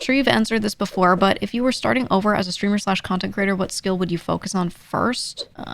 Sure, you've answered this before, but if you were starting over as a streamer / content creator, what skill would you focus on first? If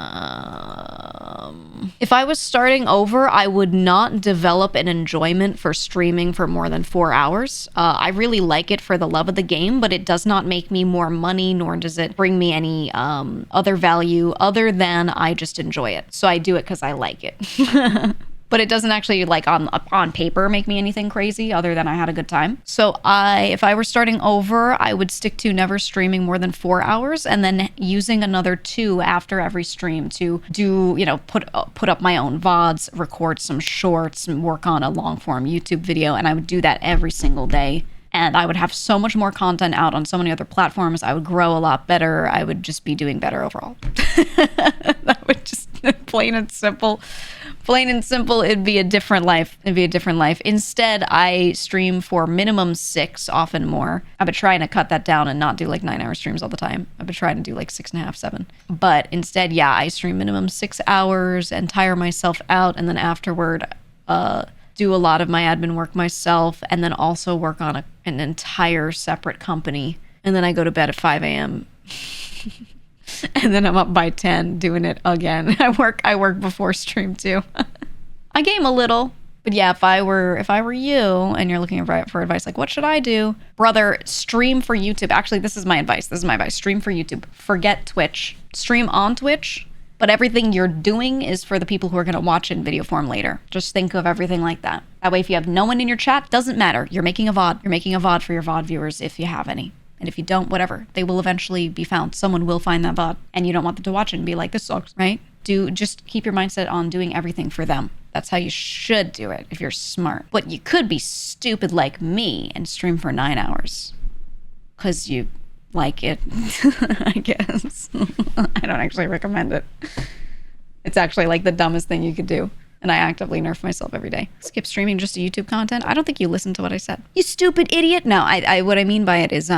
I was starting over, I would not develop an enjoyment for streaming for more than 4 hours. I really like it for the love of the game, but it does not make me more money, nor does it bring me any other value other than I just enjoy it. So I do it because I like it. But it doesn't actually, like, on paper make me anything crazy other than I had a good time. So if I were starting over, I would stick to never streaming more than 4 hours and then using another 2 after every stream to do, you know, put up my own VODs, record some shorts, and work on a long form YouTube video. And I would do that every single day. And I would have so much more content out on so many other platforms. I would grow a lot better. I would just be doing better overall. That would just, plain and simple, it'd be a different life. Instead, I stream for minimum 6, often more. I've been trying to cut that down and not do like 9-hour streams all the time. I've been trying to do like 6.5, 7. But instead, yeah, I stream minimum 6 hours and tire myself out. And then afterward, do a lot of my admin work myself, and then also work on an entire separate company. And then I go to bed at 5 a.m. And then I'm up by 10 doing it again. I work before stream too. I game a little, but yeah, if I were you and you're looking for advice, like what should I do? Brother, stream for YouTube. Actually, this is my advice. Stream for YouTube. Forget Twitch. Stream on Twitch. But everything you're doing is for the people who are going to watch it in video form later. Just think of everything like that. That way, if you have no one in your chat, doesn't matter. You're making a VOD. You're making a VOD for your VOD viewers if you have any. And if you don't, whatever. They will eventually be found. Someone will find that VOD. And you don't want them to watch it and be like, this sucks, right? Just keep your mindset on doing everything for them. That's how you should do it if you're smart. But you could be stupid like me and stream for 9 hours. Because you like it, I guess. I don't actually recommend it. It's actually like the dumbest thing you could do. And I actively nerf myself every day. Skip streaming just to YouTube content. I don't think you listened to what I said. You stupid idiot. No, what I mean by it is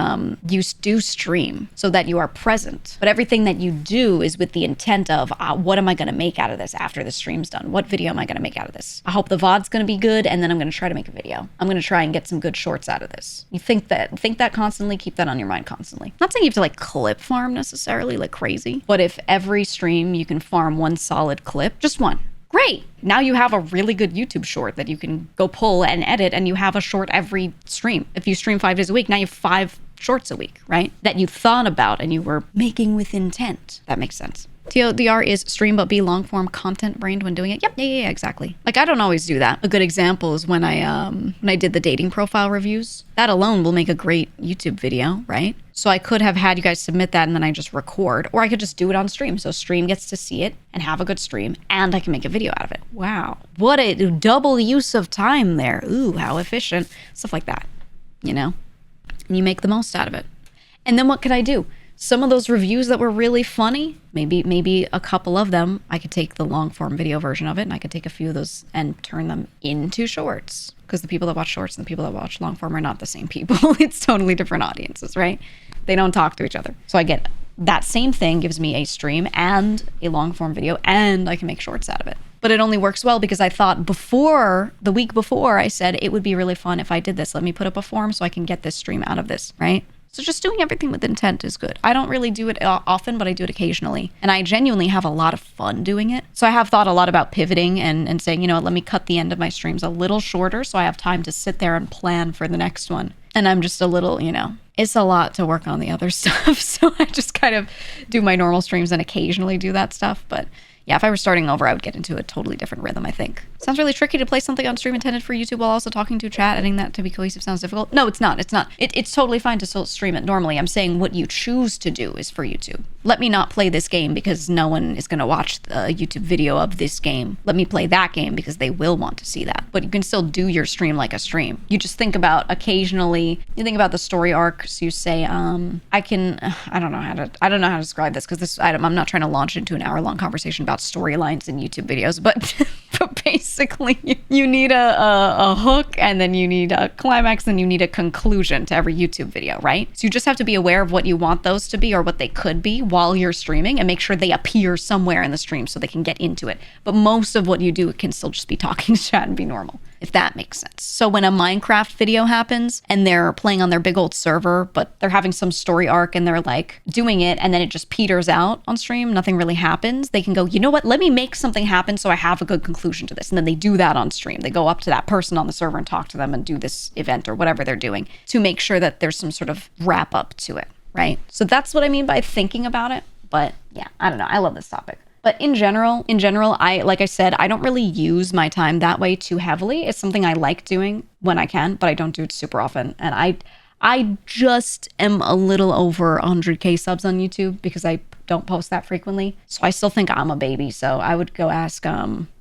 you do stream so that you are present. But everything that you do is with the intent of what am I going to make out of this after the stream's done? What video am I going to make out of this? I hope the VOD's going to be good, and then I'm going to try to make a video. I'm going to try and get some good shorts out of this. You think that constantly, keep that on your mind constantly. Not saying you have to like clip farm necessarily like crazy, but if every stream you can farm one solid clip, just one. Great. Now you have a really good YouTube short that you can go pull and edit, and you have a short every stream. If you stream 5 days a week, now you have 5 shorts a week, right? That you thought about and you were making with intent. That makes sense. TLDR is stream but be long form content brained when doing it. Yep, yeah, exactly. Like I don't always do that. A good example is when I did the dating profile reviews. That alone will make a great YouTube video, right? So I could have had you guys submit that and then I just record, or I could just do it on stream. So stream gets to see it and have a good stream, and I can make a video out of it. Wow. What a double use of time there. Ooh, how efficient. Stuff like that, you know? And you make the most out of it. And then what could I do? Some of those reviews that were really funny, maybe a couple of them, I could take the long form video version of it, and I could take a few of those and turn them into shorts. Because the people that watch shorts and the people that watch long form are not the same people. It's totally different audiences, right? They don't talk to each other. So I get that same thing gives me a stream and a long form video, and I can make shorts out of it. But it only works well because I thought the week before, I said it would be really fun if I did this. Let me put up a form so I can get this stream out of this, right? So just doing everything with intent is good. I don't really do it often, but I do it occasionally. And I genuinely have a lot of fun doing it. So I have thought a lot about pivoting and saying, you know what, let me cut the end of my streams a little shorter so I have time to sit there and plan for the next one. And I'm just a little, you know, it's a lot to work on the other stuff. So I just kind of do my normal streams and occasionally do that stuff. But yeah, if I were starting over, I would get into a totally different rhythm, I think. Sounds really tricky to play something on stream intended for YouTube while also talking to chat. Adding that to be cohesive sounds difficult. No, it's not. It's totally fine to still stream it normally. I'm saying what you choose to do is for YouTube. Let me not play this game because no one is going to watch the YouTube video of this game. Let me play that game because they will want to see that. But you can still do your stream like a stream. You just think about occasionally, you think about the story arcs. You say, I don't know how to describe this because I'm not trying to launch into an hour-long conversation about storylines in YouTube videos, but Basically, you need a hook, and then you need a climax, and you need a conclusion to every YouTube video, right? So you just have to be aware of what you want those to be or what they could be while you're streaming, and make sure they appear somewhere in the stream so they can get into it. But most of what you do can still just be talking to chat and be normal, if that makes sense. So when a Minecraft video happens and they're playing on their big old server, but they're having some story arc and they're like doing it, and then it just peters out on stream, nothing really happens, they can go, you know what, let me make something happen so I have a good conclusion to this. And then they do that on stream. They go up to that person on the server and talk to them and do this event or whatever they're doing to make sure that there's some sort of wrap up to it, right? So that's what I mean by thinking about it. But yeah, I don't know. I love this topic. But in general, like I said, I don't really use my time that way too heavily. It's something I like doing when I can, but I don't do it super often. And I just am a little over 100K subs on YouTube because I don't post that frequently. So I still think I'm a baby. So I would go ask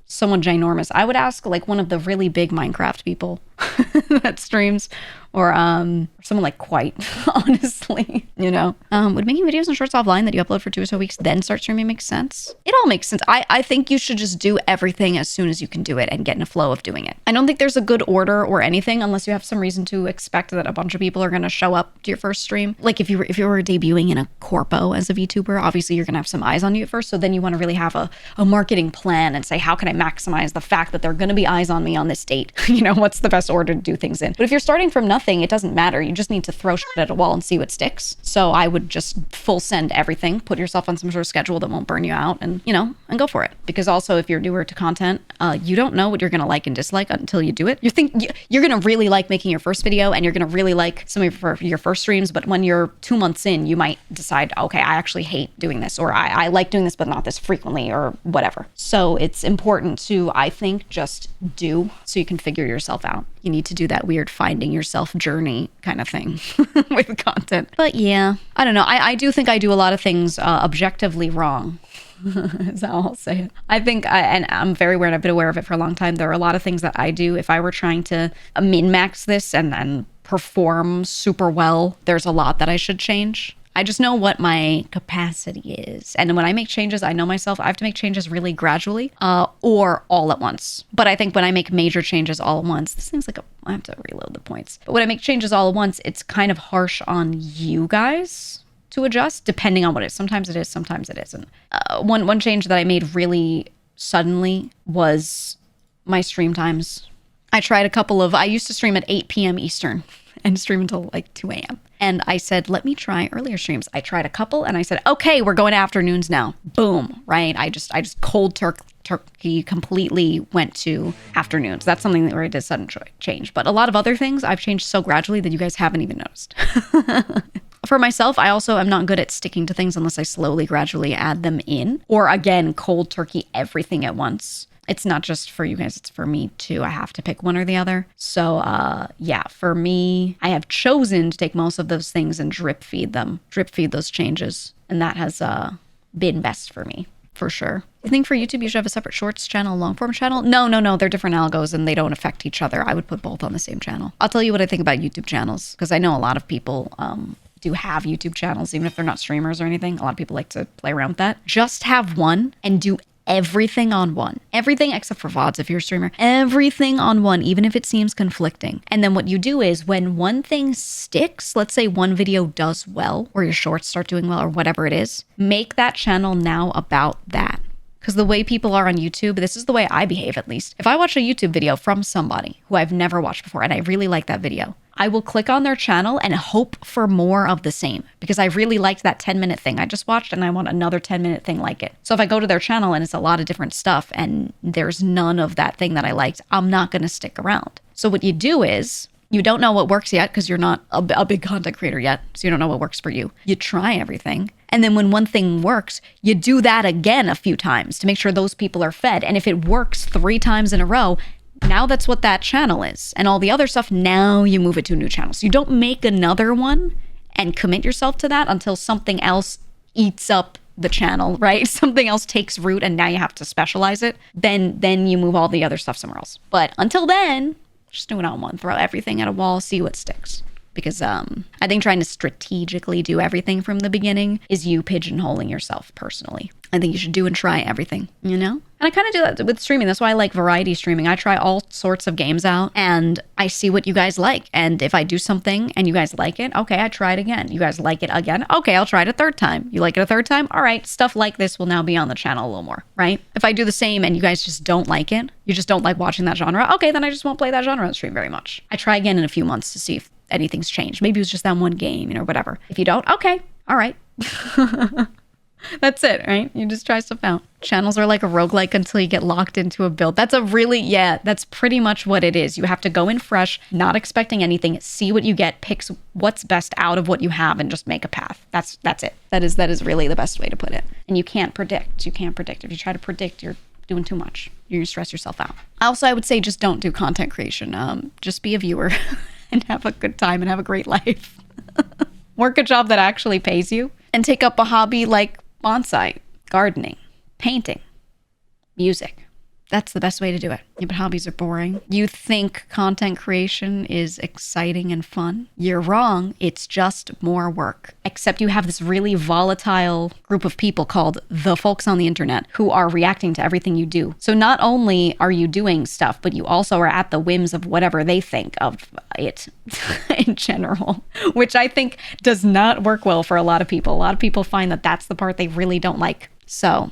someone ginormous. I would ask like one of the really big Minecraft people that streams, or someone like Quite, honestly, you know. Would making videos and shorts offline that you upload for 2 or so weeks, then start streaming make sense? It all makes sense. I think you should just do everything as soon as you can do it and get in a flow of doing it. I don't think there's a good order or anything unless you have some reason to expect that a bunch of people are going to show up to your first stream. Like if you were debuting in a corpo as a VTuber, obviously you're going to have some eyes on you at first. So then you want to really have a marketing plan and say, how can I maximize the fact that there are going to be eyes on me on this date? You know, what's the best order to do things in? But if you're starting from nothing, it doesn't matter. You just need to throw shit at a wall and see what sticks. So I would just full send everything, put yourself on some sort of schedule that won't burn you out, and, you know, and go for it. Because also if you're newer to content, you don't know what you're going to like and dislike until you do it. You're going to really like making your first video, and you're going to really like some of your first streams. But when you're 2 months in, you might decide, okay, I actually hate doing this, or I like doing this, but not this frequently, or whatever. So it's important to, I think, just do so you can figure yourself out. You need to do that weird finding yourself journey kind of thing with content. But yeah, I don't know. I do think I do a lot of things objectively wrong. Is how I'll say it. I think, and I'm very aware, and I've been aware of it for a long time, there are a lot of things that I do. If I were trying to min-max this and perform super well, there's a lot that I should change. I just know what my capacity is. And when I make changes, I know myself, I have to make changes really gradually or all at once. But I think when I make major changes all at once, this seems like I have to reload the points. But when I make changes all at once, it's kind of harsh on you guys to adjust, depending on what it is. Sometimes it is, sometimes it isn't. One change that I made really suddenly was my stream times. I tried I used to stream at 8 p.m. Eastern and stream until like 2 a.m. And I said, let me try earlier streams. I tried a couple and I said, okay, we're going to afternoons now. Boom, right? I just cold turkey completely went to afternoons. That's something where I did sudden change. But a lot of other things I've changed so gradually that you guys haven't even noticed. For myself, I also am not good at sticking to things unless I slowly, gradually add them in. Or again, cold turkey everything at once. It's not just for you guys, it's for me too. I have to pick one or the other. So yeah, for me, I have chosen to take most of those things and drip feed those changes. And that has been best for me, for sure. I think for YouTube, you should have a separate shorts channel, long form channel. No, they're different algos and they don't affect each other. I would put both on the same channel. I'll tell you what I think about YouTube channels, because I know a lot of people do have YouTube channels, even if they're not streamers or anything. A lot of people like to play around with that. Just have one and do everything on one. Everything except for VODs if you're a streamer. Everything on one, even if it seems conflicting. And then what you do is when one thing sticks, let's say one video does well, or your shorts start doing well, or whatever it is, make that channel now about that. Because the way people are on YouTube, this is the way I behave at least. If I watch a YouTube video from somebody who I've never watched before and I really like that video, I will click on their channel and hope for more of the same because I really liked that 10-minute thing I just watched and I want another 10-minute thing like it. So if I go to their channel and it's a lot of different stuff and there's none of that thing that I liked, I'm not going to stick around. So what you do is, you don't know what works yet because you're not a big content creator yet, so you don't know what works for you. You try everything. And then when one thing works, you do that again a few times to make sure those people are fed. And if it works 3 times in a row, now that's what that channel is. And all the other stuff, now you move it to a new channel. So you don't make another one and commit yourself to that until something else eats up the channel, right? Something else takes root and now you have to specialize it. Then you move all the other stuff somewhere else. But until then, just do it on one. Throw everything at a wall, see what sticks. because I think trying to strategically do everything from the beginning is you pigeonholing yourself personally. I think you should do and try everything, you know? And I kind of do that with streaming. That's why I like variety streaming. I try all sorts of games out and I see what you guys like. And if I do something and you guys like it, okay, I try it again. You guys like it again? Okay, I'll try it a third time. You like it a third time? All right, stuff like this will now be on the channel a little more, right? If I do the same and you guys just don't like it, you just don't like watching that genre, okay, then I just won't play that genre on stream very much. I try again in a few months to see if anything's changed. Maybe it was just that one game, you know, whatever. If you don't, okay, all right. That's it, right? You just try stuff out. Channels are like a roguelike until you get locked into a build. That's that's pretty much what it is. You have to go in fresh, not expecting anything, see what you get, pick what's best out of what you have, and just make a path. That's it. That is really the best way to put it. And you can't predict. You can't predict. If you try to predict, you're doing too much. You're gonna stress yourself out. Also, I would say just don't do content creation. Just be a viewer and have a good time and have a great life. Work a job that actually pays you and take up a hobby like bonsai, gardening, painting, music. That's the best way to do it. Yeah, but hobbies are boring. You think content creation is exciting and fun? You're wrong. It's just more work. Except you have this really volatile group of people called the folks on the internet who are reacting to everything you do. So not only are you doing stuff, but you also are at the whims of whatever they think of it in general, which I think does not work well for a lot of people. A lot of people find that that's the part they really don't like. So